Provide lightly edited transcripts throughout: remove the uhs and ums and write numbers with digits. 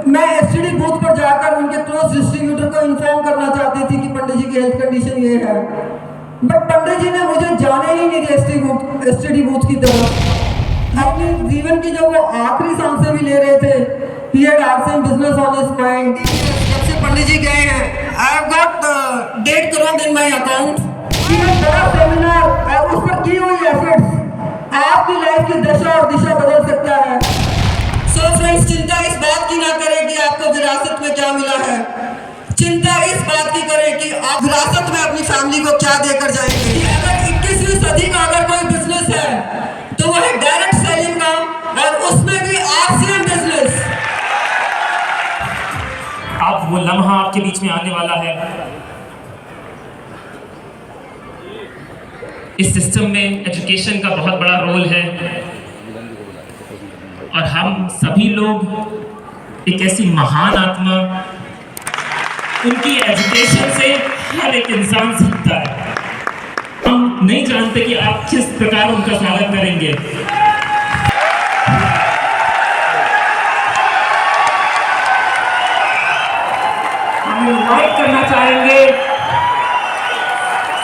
मैं STD booth पर जाकर उनके क्लोज डिस्ट्रीब्यूटर को इन्फॉर्म करना चाहती थी कि पंडित जी की हेल्थ कंडीशन ये है, बट पंडित जी ने मुझे जाने ही नहीं दिया एसटीडी बूथ की तरफ। अपने जीवन की जो वो आखिरी सांसें भी ले रहे थे, he had RCM business on his mind। जब से पंडित जी गए हैं, I have got 1.5 crore in my account। ये बड़ा सेमिनार और उस पर की हुई एफर्ट्स आपकी लाइफ की दशा और दिशा बदल सकता है। सो फ्रेंड्स, चिंता इस बात की ना करें कि आपको विरासत में क्या मिला है, चिंता इस बात की करें कि आप विरासत में अपनी फैमिली को क्या देकर जाएंगे। अगर 21वीं सदी का अगर कोई बिजनेस है तो वह है डायरेक्ट सेलिंग का, और उसमें भी RCM बिजनेस। अब वो लम्हा आपके बीच में आने वाला है। इस सिस्टम में एजुकेशन का बहुत बड़ा रोल है और हम सभी लोग एक ऐसी महान आत्मा, उनकी एजुकेशन से हर एक इंसान सीखता है। हम नहीं जानते कि आप किस प्रकार उनका स्वागत करेंगे। हम इनवाइट करना चाहेंगे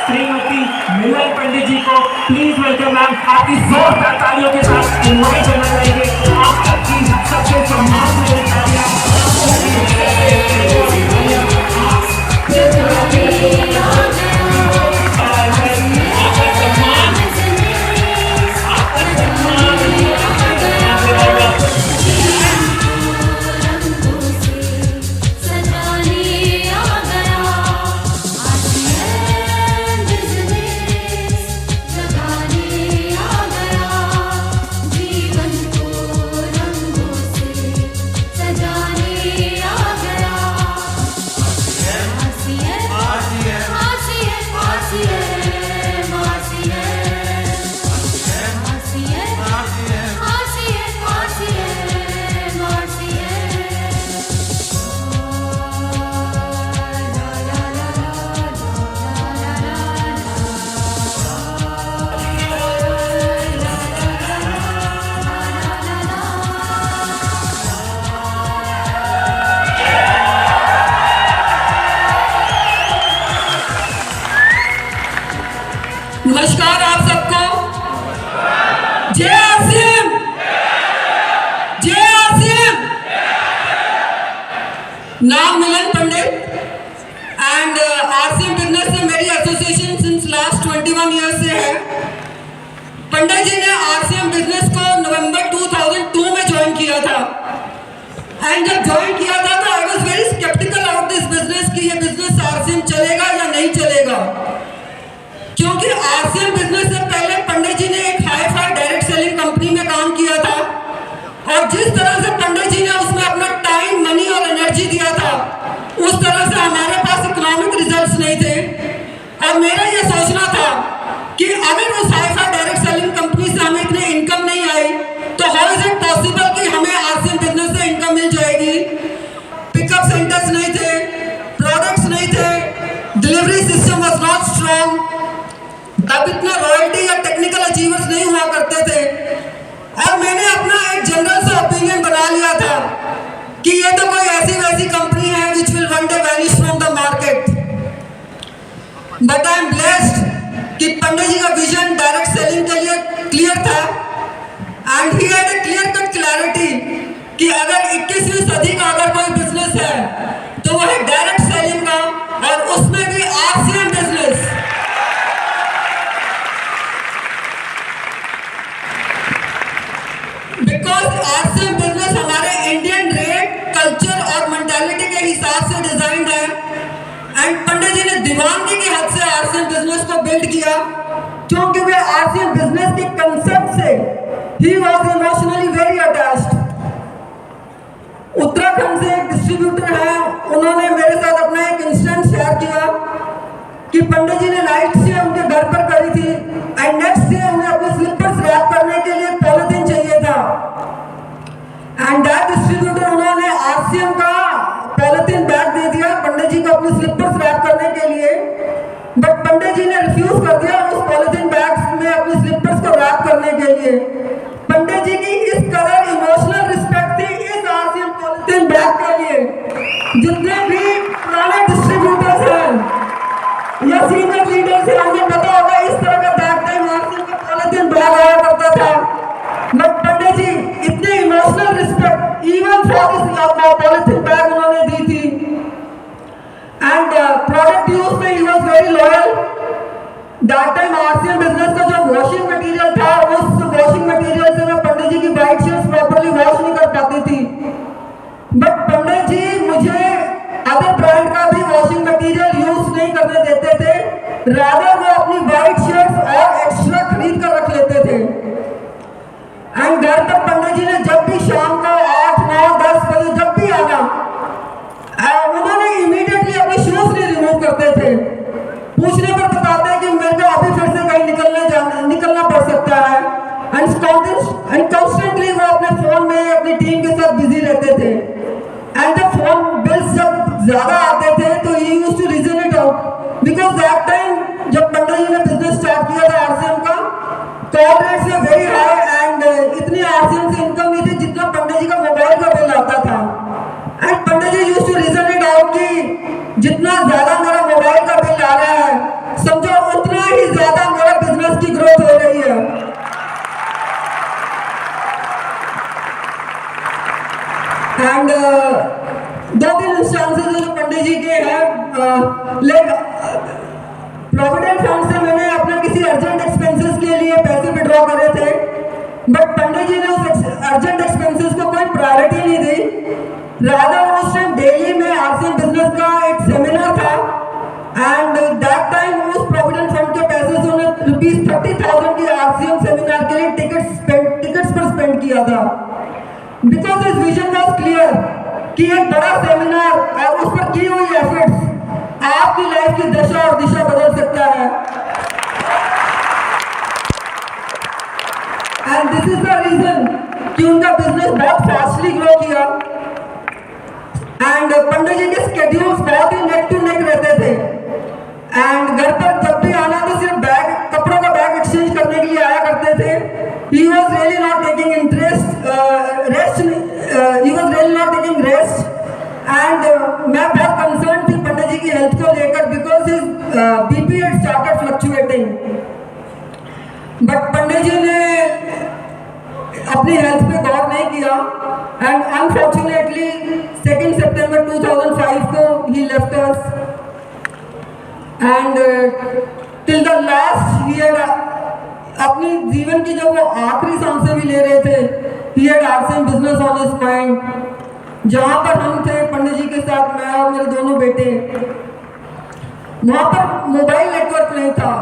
श्रीमती मिलन पंडित जी को। Please welcome ma'am. आपकी जोरदार तालियों के साथ इनवाइट करना चाहेंगे। आप सबकी सबसे सम्मान में नमस्कार आप सबको। जय RCM, जय RCM। नाम मिलन पंडित एंड RCM बिजनेस से मेरी एसोसिएशन सिंस लास्ट 21 ईयर्स से है। पंडित जी ने RCM बिजनेस को नवंबर 2002 में ज्वाइन किया था एंड जब ज्वाइन किया था तो I was very sceptical about this business कि ये बिजनेस RCM चलेगा या नहीं चलेगा, क्योंकि RCM बिजनेस से पहले पंडित जी ने एक हाई-फाई डायरेक्ट सेलिंग कंपनी में काम किया था और जिस तरह से पंडित जी ने उसमें अपना टाइम, मनी और एनर्जी दिया था, उस तरह से हमारे पास इकोनॉमिक रिजल्ट्स नहीं थे। और मेरा ये सोचना था कि अगर उस हाई-फाई डायरेक्ट सेलिंग कंपनी से हमें इतनी इनकम नहीं आई तो हाउ इज इट पॉसिबल कि हमें RCM बिजनेस से इनकम मिल जाएगी। पिकअप सेंटर्स नहीं थे, प्रोडक्ट्स नहीं थे, delivery system was not strong, तब इतना रॉयल्टी या टेक्निकल अचीवर्स नहीं हुआ करते थे। और मैंने अपना एक जनरल सा ओपिनियन बना लिया था कि ये तो कोई ऐसी वैसी कंपनी है which will one day vanish from the market. But I am blessed कि पंडित जी का विजन डायरेक्ट सेलिंग के लिए क्लियर था and he had a clear cut clarity कि अगर 21वीं सदी का अगर कोई बिजनेस है तो वह है डायरेक्ट सेलिंग का, और उसमें भी RCM business. Because RCM business हमारे इंडियन रेट, कल्चर और मेंटालिटी के हिसाब से डिजाइंड है एंड पंडित जी ने दीवानगी की हद से RCM बिजनेस को बिल्ड किया, क्योंकि वे RCM बिजनेस के कंसेप्ट से he was emotionally very attached. Uttarakhand से एक डिस्ट्रीब्यूटर है, उन्होंने मेरे साथ अपना एक इंसिडेंट शेयर किया कि पंडित जी ने नाइट से उनके घर पर करी थी एंड नेक्स्ट डे उन्हें अपने स्लीपर्स रैप करने के लिए पॉलिथीन चाहिए था एंड दैट डिस्ट्रीब्यूटर उन्होंने RCM का पॉलिथीन बैग दे दिया पंडित जी को अपने स्लीपर्स रैप करने के लिए, बट पंडित जी ने रिफ्यूज कर दिया उस पॉलिथीन बैग में अपने स्लीपर्स को रैप करने के लिए। पंडित जी की इस कदर इमोशनल रिस्पेक्ट थी इस RCM पॉलिथीन बैग के लिए के जितने भी पुराने डिस्ट्रीब्यूटर्स हैं या सीनियर लीडर्स हैं, उन्हें पता होगा इस तरह का दैट टाइम आरसीएम का पॉलिथीन बैग आया करता था। बट पंडित जी इतने emotional respect even for this polythene bag उन्होंने दी थी। एंड प्रोडक्ट यूज में he was very loyal. That time RCM business का जो वॉशिंग मटेरियल था, उस वॉशिंग मटेरियल से मैं पंडित जी की व्हाइट शर्ट्स प्रॉपर्ली वॉश नहीं कर पाती थी। बट पंडित जी मुझे अदर ब्रांड का भी वॉशिंग मटेरियल यूज नहीं करने देते थे, रादर वो अपनी व्हाइट शर्ट्स और एक्स्ट्रा खरीद कर रख लेते थे। एंड घर पर पंडित जी ने जब भी शाम को 8, 9, 10 बजे जब भी आना, उन्होंने इमीडिएटली अपने शूज नहीं रिमूव करते थे। पूछने पर बताते हैं कि मेरे को अभी फिर से कहीं निकलना पड़ सकता है। एंड कॉन्स्टेंटली वो अपने फोन में अपनी टीम के साथ बिजी रहते थे। एंड द फोन बिल्स जब ज्यादा आते थे तो he used to reason it out, because that time जब पंडित जी ने बिजनेस स्टार्ट किया था आरसीएम का, call rates way very high and इतनी आरसीएम से इनकम नहीं थी जितना पंडित जी का मोबाइल का बिल आता था। And Pandit ji used to reason it out कि जितना ज्यादा मेरा मोबाइल का बिल आ रहा है, समझो उतना ही ज्यादा मेरा बिजनेस की ग्रोथ हो रही है। एंड 2-3 इंस्टेंसेस जो पंडित जी के हैं, लाइक प्रोविडेंट फंड से मैंने अपने किसी अर्जेंट एक्सपेंसेस के लिए पैसे विड्रॉ करे थे, बट पंडित जी ने उस अर्जेंट एक्सपेंसेस को कोई प्रायोरिटी नहीं दी। रादर उस टाइम दिल्ली में आरसीएम बिजनेस का एक सेमिनार था एंड दैट टाइम उस प्रोविडेंट फंड के पैसे से उन्होंने ₹30,000 की आरसीएम सेमिनार के लिए टिकट्स पर स्पेंड किया था। Because his vision was clear कि एक बड़ा सेमिनार और उस पर की हुई एफर्ट्स आपकी लाइफ की दशा और दिशा बदल सकता है। And this is the reason कि उनका बिजनेस बहुत फास्टली ग्रो किया। एंड पंडित जी के स्केड्यूल्स बहुत ही नेक टू नेक रहते थे। एंड घर पर जब भी आना तो सिर्फ कपड़ों का बैग एक्सचेंज करने के लिए आया करते थे। He was really not taking rest and मैं बहुत कंसर्न थी पंडित जी की हेल्थ को लेकर, because his BP had started fluctuating। But Pandit ji ने अपनी हेल्थ पे गौर नहीं किया एंड अनफॉर्चुनेटली 2 सितंबर 2005 को ही left us and till the last year अपनी जीवन की जब वो आखिरी सांसें भी ले रहे थे, he had RCM business on his mind. जहाँ पर हम थे पंडित जी के साथ, मैं और मेरे दोनों बेटे, वहाँ पर मोबाइल नेटवर्क नहीं था।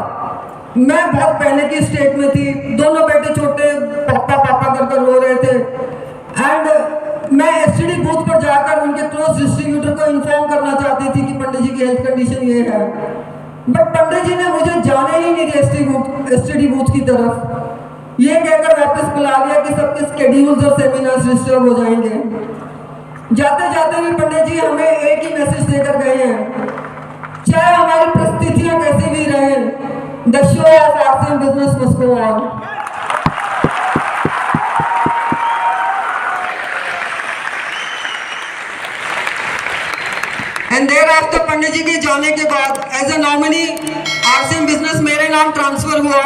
मैं बहुत पहले की स्टेट में थी, दोनों बेटे छोटे पापा पापा कर रो रहे थे। एंड मैं एसटीडी बूथ पर जाकर उनके क्लोज डिस्ट्रीब्यूटर को इन्फॉर्म करना चाहती थी कि पंडित जी की हेल्थ कंडीशन ये है, बट पंडित जी ने मुझे जाने ही नहीं दिया एसटीडी बूथ की तरफ, ये कहकर वापस बुला लिया कि सबके स्केड्यूल्स और सेमिनार्स डिस्टर्ब हो जाएंगे। जाते जाते भी पंडित जी हमें एक ही मैसेज देकर गए हैं, चाहे हमारी परिस्थितियां कैसी भी रहें, the show of RCM business must go on. And thereafter Pandit ji के जाने के बाद as a nominee RCM business मेरे नाम ट्रांसफर हुआ।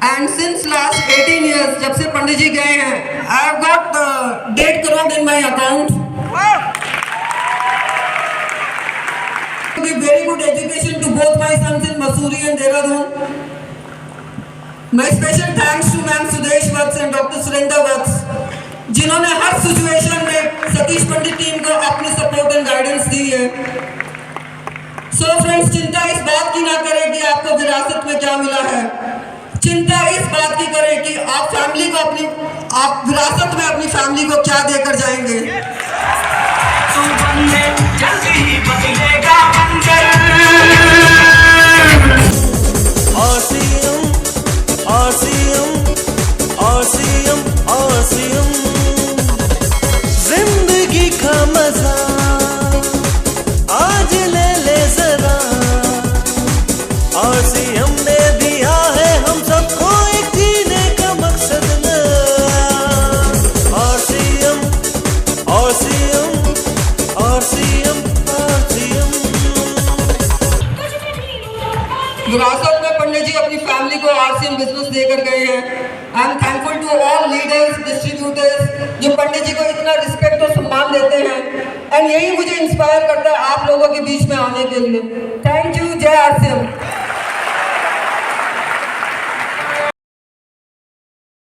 एंड सिंस लास्ट 18 years जब से पंडित जी गए हैं, I have got 1.5 crore in my account, give very good education to both my sons in Mussoorie and Dehradun. My special thanks to Ma'am Sudesh Vats and Dr. Surinder Vats, जिन्होंने हर situation में सतीश पंडित team को अपनी support and guidance दी है। So friends, चिंता इस बात की ना करें कि आपको विरासत में क्या मिला है, चिंता इस बात की करें कि आप फैमिली को आप विरासत में अपनी फैमिली को क्या देकर जाएंगे। जल्दी ही बदलेगा मंजर। जिंदगी का मजा आज ले ले जरा, आरसीएम ने दिया है हम सबको एक जीने का मकसद नया। आरसीएम विरासत में पंडित जी अपनी फैमिली को आरसीएम बिजनेस देकर गए हैं। I am thankful to all leaders, distributors जो पंडित जी को इतना रिस्पेक्ट और सम्मान देते हैं, एंड यही मुझे इंस्पायर करता है आप लोगों के बीच में आने के लिए। Thank you. जय आरसीएम।